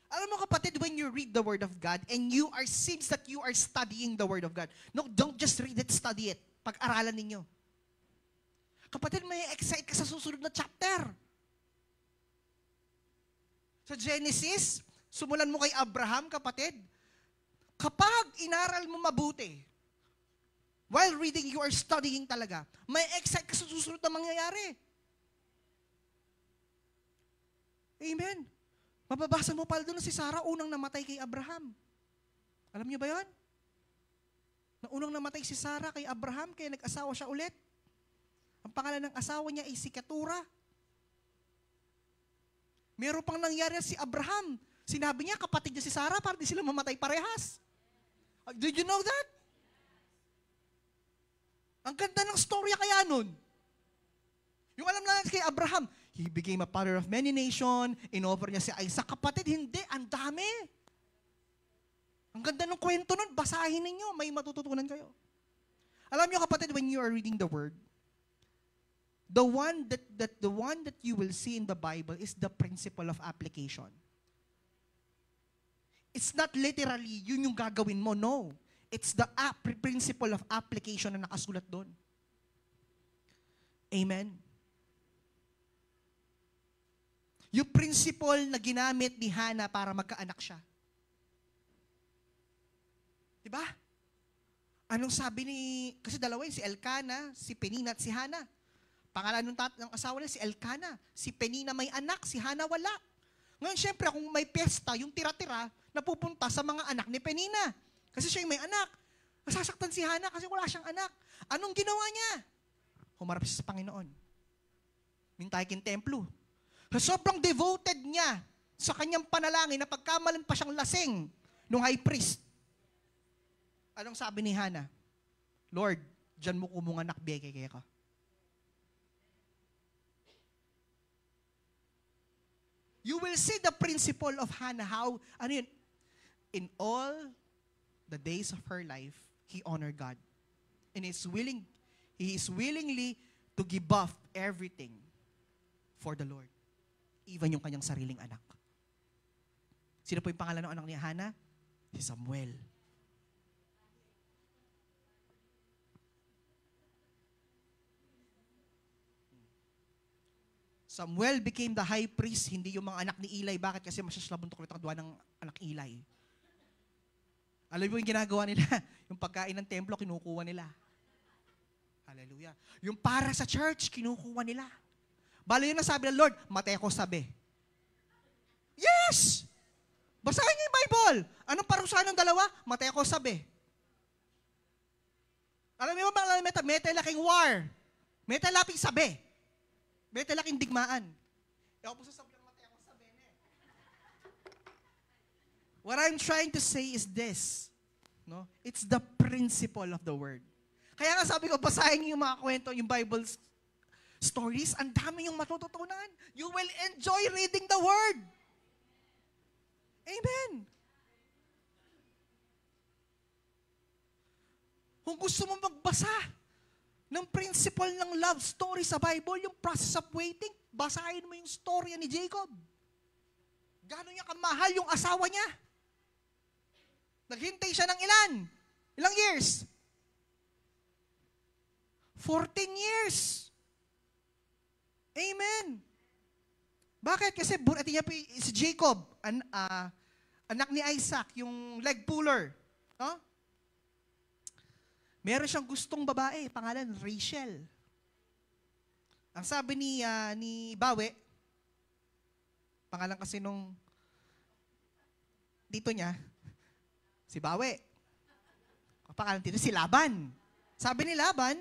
Alam mo kapatid, when you read the Word of God and seems that you are studying the Word of God. No, don't just read it, study it. Pag-aralan ninyo. Kapatid, may excite ka sa susunod na chapter. Sa Genesis, sumulan mo kay Abraham, kapatid. Kapag inaral mo mabuti, while reading, you are studying talaga, may excite ka sa susunod na mangyayari. Amen. Mababasa mo pala doon na si Sarah unang namatay kay Abraham. Alam niyo ba yun? Na unang namatay si Sarah kay Abraham, kaya nag-asawa siya ulit. Ang pangalan ng asawa niya ay si Keturah. Meron pang nangyari si Abraham. Sinabi niya, kapatid niya si Sarah, para di sila mamatay parehas. Did you know that? Ang ganda ng storya kaya nun. Yung alam lang kay Abraham, he became a father of many nations, inoffer niya si Isaac. Kapatid, hindi, ang dami. Ang ganda ng kwento nun, basahin ninyo, may matututunan kayo. Alam niyo kapatid, when you are reading the Word, the one that you will see in the Bible is the principle of application. It's not literally yun yung gagawin mo, no. It's the principle of application na nakasulat doon. Amen. Yung principle na ginamit ni Hannah para magkaanak siya. Diba? Anong sabi kasi dalawa yun, si Elkanah, si Penina at si Hannah. Pangalan ng asawa niya, si Elkanah. Si Penina may anak, si Hannah wala. Ngayon, syempre, kung may pesta, yung tira-tira, napupunta sa mga anak ni Penina. Kasi siya yung may anak. Nasasaktan si Hannah kasi wala siyang anak. Anong ginawa niya? Humarap siya sa Panginoon. Mintay kin templo. Sa sobrang devoted niya sa kanyang panalangin na pagkamalan pa siyang lasing nung high priest. Anong sabi ni Hannah? Lord, dyan mo kumunganak biyay kaya ka. You will see the principle of Hannah, how, in all the days of her life, he honored God. And he is willingly to give up everything for the Lord. Even yung kanyang sariling anak. Sino po yung pangalan ng anak ni Hannah? Si Samuel. Samuel became the high priest, hindi yung mga anak ni Eli. Bakit? Kasi masyaslabuntok ulit ang duwa ng anak Eli. Alam mo yung ginagawa nila? Yung pagkain ng templo, kinukuha nila. Hallelujah. Yung para sa church, kinukuha nila. Balo yun ang sabi ng Lord, Mateo sabi. Yes! Basahin niyo yung Bible. Anong parusahan ng dalawa? Mateo sabi. Alam mo ba, may talaking war. May talaking sabi. May talaking digmaan. Ako po sasabi ng Mateo sabi. What I'm trying to say is this. No? It's the principle of the word. Kaya nga sabi ko, basahin niyo yung mga kwento, yung Bible stories, ang dami yung matututunan. You will enjoy reading the word. Amen. Kung gusto mo magbasa ng principle ng love story sa Bible, yung process of waiting, basahin mo yung story ni Jacob. Gano'n niya kamahal yung asawa niya. Naghintay siya ng ilan? Ilang years? 14 years. Amen. Bakit? Kasi burati niya si Jacob, anak ni Isaac, yung leg puller. No? Meron siyang gustong babae, pangalan Rachel. Ang sabi ni Bawe, pangalan kasi nung dito niya, si Bawe. Ang pangalan dito, si Laban. Sabi ni Laban,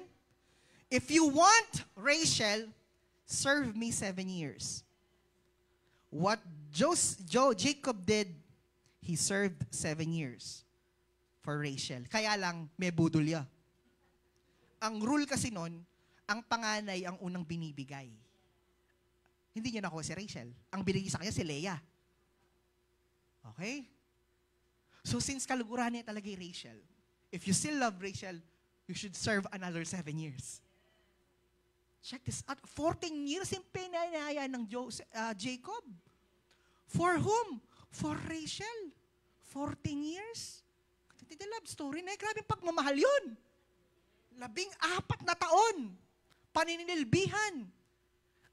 if you want Rachel, serve me 7 years. What Jacob did, he served 7 years for Rachel. Kaya lang, may budulya. Ang rule kasi nun, ang panganay ang unang binibigay. Hindi niya nakuha si Rachel. Ang binigay sa kanya si Leah. Okay? So since kaluguran niya talaga yung Rachel, if you still love Rachel, you should serve another 7 years. Check this out. 14 years yung pinanaya ng Jacob. For whom? For Rachel. 14 years. The love story na, grabe pagmamahal yun. 14 na taon. Paninilbihan.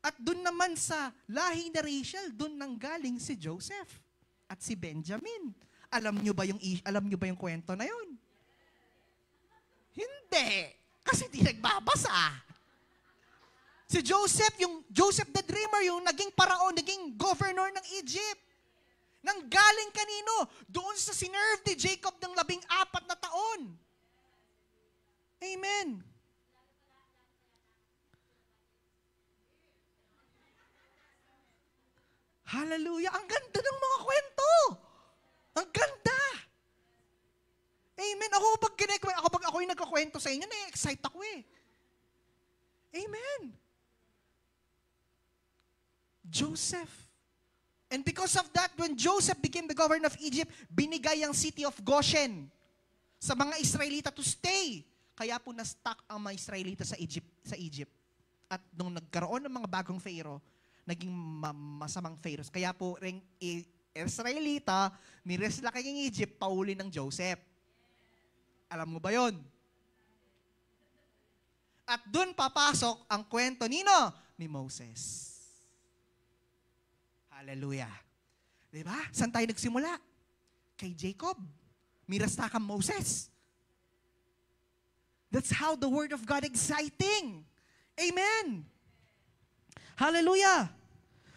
At dun naman sa lahi ni Rachel, dun nanggaling si Joseph at si Benjamin. Alam nyo ba yung kwento na yun? Hindi. Kasi di nagbabasa. Si Joseph, yung Joseph the Dreamer, yung naging paraon, naging governor ng Egypt. Nanggaling kanino? Doon sa sinerve ni Jacob ng 14 na taon. Amen. Hallelujah. Ang ganda ng mga kwento. Ang ganda. Amen. Pag ako yung nagkakwento sa inyo, na-excite ako eh. Amen. Joseph. And because of that, when Joseph became the governor of Egypt, binigay ang city of Goshen sa mga Israelita to stay. Kaya po na-stuck ang mga Israelita sa Egypt. At nung nagkaroon ng mga bagong Pharaoh, naging masamang Pharaoh. Kaya po ring Israelita, niresla kayong Egypt, pauli ng Joseph. Alam mo ba yon? At dun papasok ang kwento nino ni Moses. Hallelujah. Diba? Saan tayo nagsimula? Kay Jacob. Mirasta kang Moses. That's how the Word of God exciting. Amen. Hallelujah.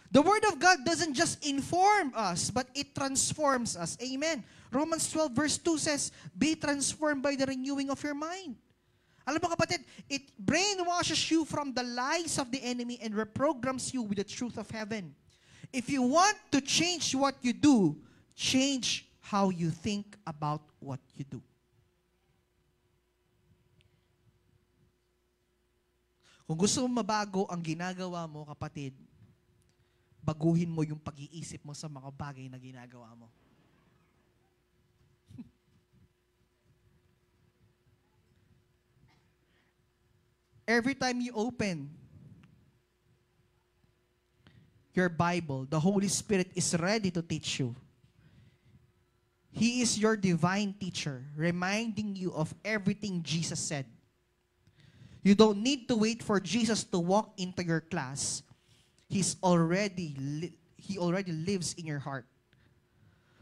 The Word of God doesn't just inform us, but it transforms us. Amen. Romans 12 verse 2 says, be transformed by the renewing of your mind. Alam mo kapatid, it brainwashes you from the lies of the enemy and reprograms you with the truth of heaven. If you want to change what you do, change how you think about what you do. Kung gusto mo mabago ang ginagawa mo, kapatid, baguhin mo yung pag-iisip mo sa mga bagay na ginagawa mo. Every time you open your Bible, the Holy Spirit is ready to teach you. He is your divine teacher, reminding you of everything Jesus said. You don't need to wait for Jesus to walk into your class. He already lives in your heart.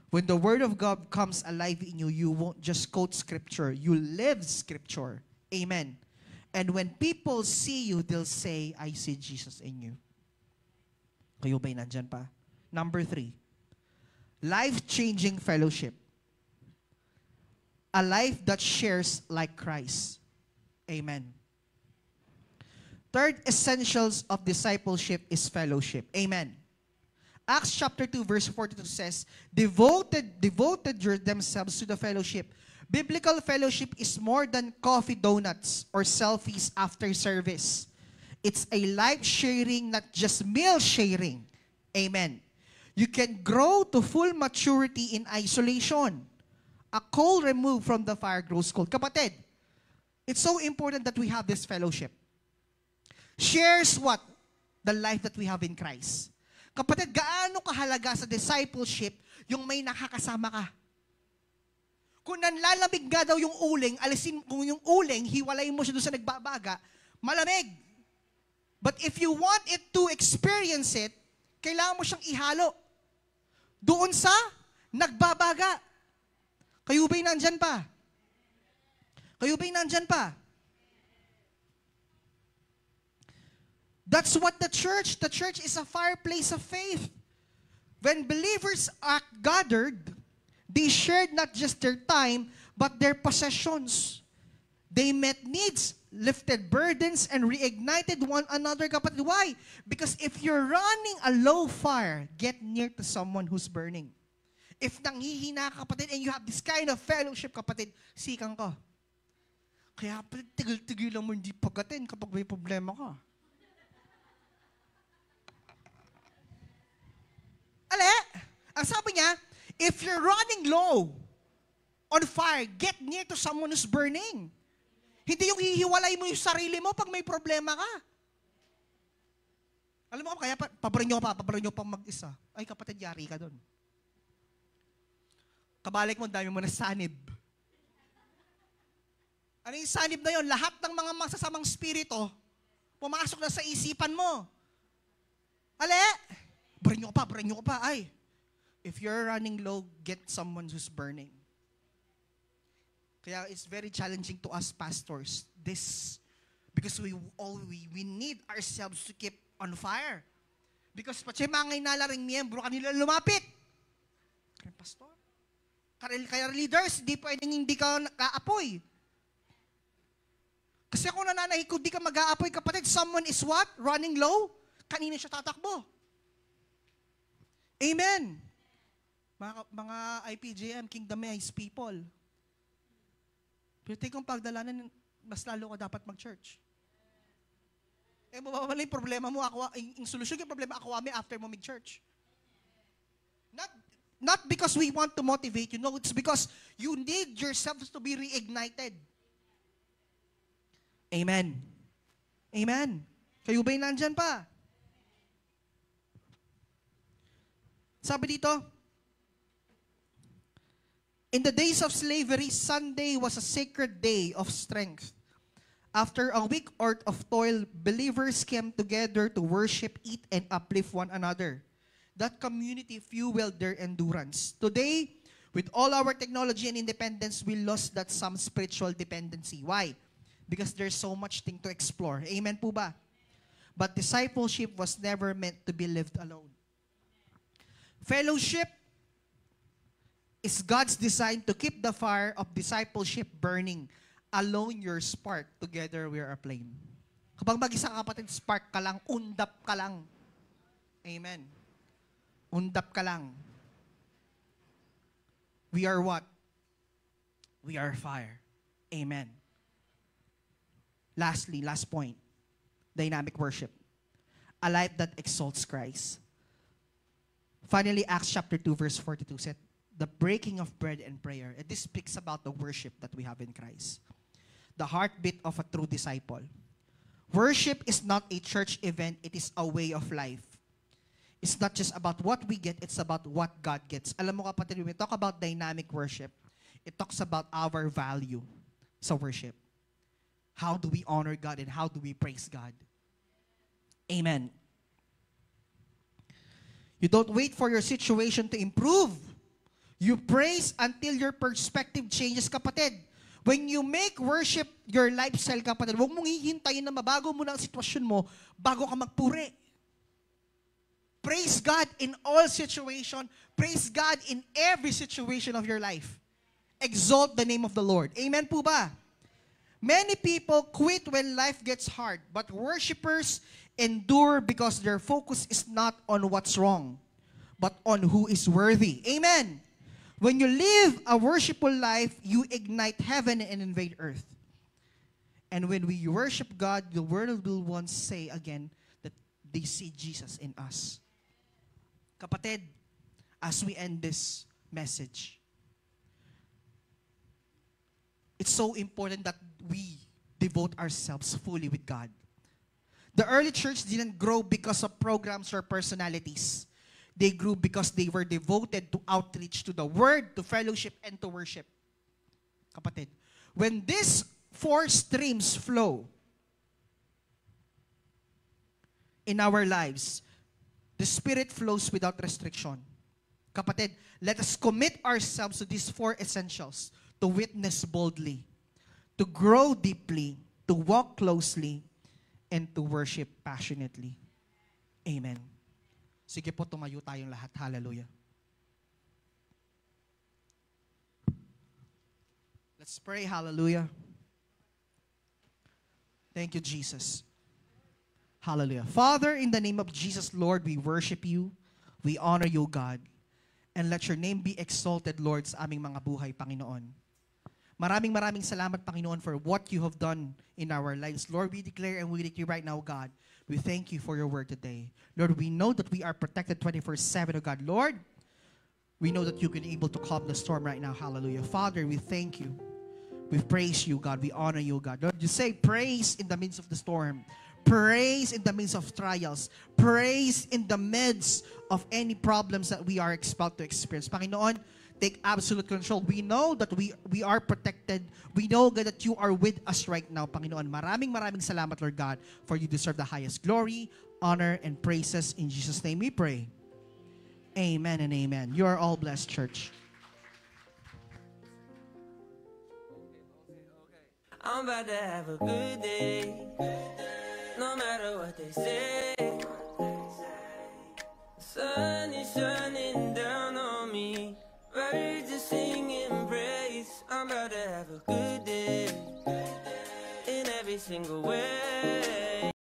When the Word of God comes alive in you, you won't just quote Scripture. You live Scripture. Amen. And when people see you, they'll say, I see Jesus in you. Kayo ba'y nandyan pa? Number 3, life-changing fellowship. A life that shares like Christ. Amen. Third essentials of discipleship is fellowship. Amen. Acts chapter 2 verse 42 says, devoted themselves to the fellowship. Biblical fellowship is more than coffee donuts or selfies after service. It's a life sharing, not just meal sharing. Amen. You can grow to full maturity in isolation. A coal removed from the fire grows cold. Kapatid, it's so important that we have this fellowship. Shares what? The life that we have in Christ. Kapatid, gaano kahalaga sa discipleship yung may nakakasama ka? Kung nanlalamig nga daw yung uling, alisin kung yung uling, hiwalayin mo siya doon sa nagbabaga, malamig. But if you want it to experience it, kailangan mo siyang ihalo doon sa nagbabaga. Kayo ba'y nandyan pa? Kayo ba'y nandyan pa? That's what the church is a fireplace of faith. When believers are gathered, they shared not just their time, but their possessions. They met needs, lifted burdens, and reignited one another. Kapatid, why? Because if you're running a low fire, get near to someone who's burning. If nanghihina ka, kapatid, and you have this kind of fellowship, kapatid, sikang ka. Kaya, kapatid, tigil-tigil lang mo hindi pagatin kapag may problema ka. Ale, ang sabi niya, if you're running low on fire, get near to someone who's burning. Hindi yung hihiwalay mo yung sarili mo pag may problema ka. Alam mo kaya, pabarin nyo pa mag-isa. Ay kapatid, yari ka doon. Kabalik mo, dami mo na sanib. Ano yung sanib na yun? Lahat ng mga masasamang spirito, pumasok na sa isipan mo. Ale, barin nyo pa. Ay, if you're running low, get someone who's burning. Kaya it's very challenging to us pastors. Because we need ourselves to keep on fire. Because pati mga inalaring miyembro kanila lumapit. Kaya pastor. Kaya leaders, di pwedeng hindi ka kaapoy. Kasi kung nananahi kung di ka mag-aapoy, kapatid, someone is what? Running low? Kanina siya tatakbo. Amen. Mga IPJM, Kingdomized people. Pero kung pagdalanan, mas lalo ka dapat mag-church. Eh, mababala yung problema mo, yung solusyon yung problema, ako kami after mo mag-church. Not because we want to motivate you, no, it's because you need yourselves to be reignited. Amen. Amen. Kayo ba'y nandyan pa? Sabi dito, in the days of slavery, Sunday was a sacred day of strength. After a week of toil, believers came together to worship, eat, and uplift one another. That community fueled their endurance. Today, with all our technology and independence, we lost that some spiritual dependency. Why? Because there's so much thing to explore. Amen po ba? But discipleship was never meant to be lived alone. Fellowship is God's design to keep the fire of discipleship burning. Alone your spark, together we are a flame. Kapag mag-isa kapatid, spark ka lang, undap ka lang. Amen. Undap ka lang. We are what? We are fire. Amen. Lastly, last point. Dynamic worship. A life that exalts Christ. Finally, Acts chapter 2, verse 42 said, the breaking of bread and prayer. And this speaks about the worship that we have in Christ. The heartbeat of a true disciple. Worship is not a church event, it is a way of life. It's not just about what we get, it's about what God gets. Alam mo kapatid, when we talk about dynamic worship, it talks about our value sa worship. How do we honor God and how do we praise God? Amen. You don't wait for your situation to improve. You praise until your perspective changes, kapatid. When you make worship your lifestyle, kapatid, huwag mong hihintayin na mabago mo na ang sitwasyon mo bago ka magpuri. Praise God in all situation. Praise God in every situation of your life. Exalt the name of the Lord. Amen po ba? Many people quit when life gets hard, but worshipers endure because their focus is not on what's wrong, but on who is worthy. Amen. When you live a worshipful life, you ignite heaven and invade earth. And when we worship God, the world will once say again that they see Jesus in us. Kapatid, as we end this message, it's so important that we devote ourselves fully with God. The early church didn't grow because of programs or personalities. They grew because they were devoted to outreach, to the word, to fellowship, and to worship. Kapatid, when these four streams flow in our lives, the Spirit flows without restriction. Kapatid, let us commit ourselves to these four essentials: to witness boldly, to grow deeply, to walk closely, and to worship passionately. Amen. Sige po, tumayo tayong lahat. Hallelujah. Let's pray. Hallelujah. Thank you, Jesus. Hallelujah. Father, in the name of Jesus, Lord, we worship you. We honor you, God. And let your name be exalted, Lord, sa aming mga buhay, Panginoon. Maraming salamat, Panginoon, for what you have done in our lives. Lord, we declare and we declare right now, God, we thank you for your word today. Lord, we know that we are protected 24/7, oh God. Lord, we know that you can be able to calm the storm right now. Hallelujah. Father, we thank you. We praise you, God. We honor you, God. Lord, you say praise in the midst of the storm. Praise in the midst of trials. Praise in the midst of any problems that we are about to experience. Panginoon, take absolute control. We know that we are protected. We know, God, that you are with us right now, Panginoon. Maraming salamat, Lord God, for you deserve the highest glory, honor, and praises. In Jesus' name we pray. Amen and amen. You are all blessed, church. I'm about to have a good day, no matter what they say. The sun is shining down on me, birds are singing praise. I'm about to have a good day, in every single way.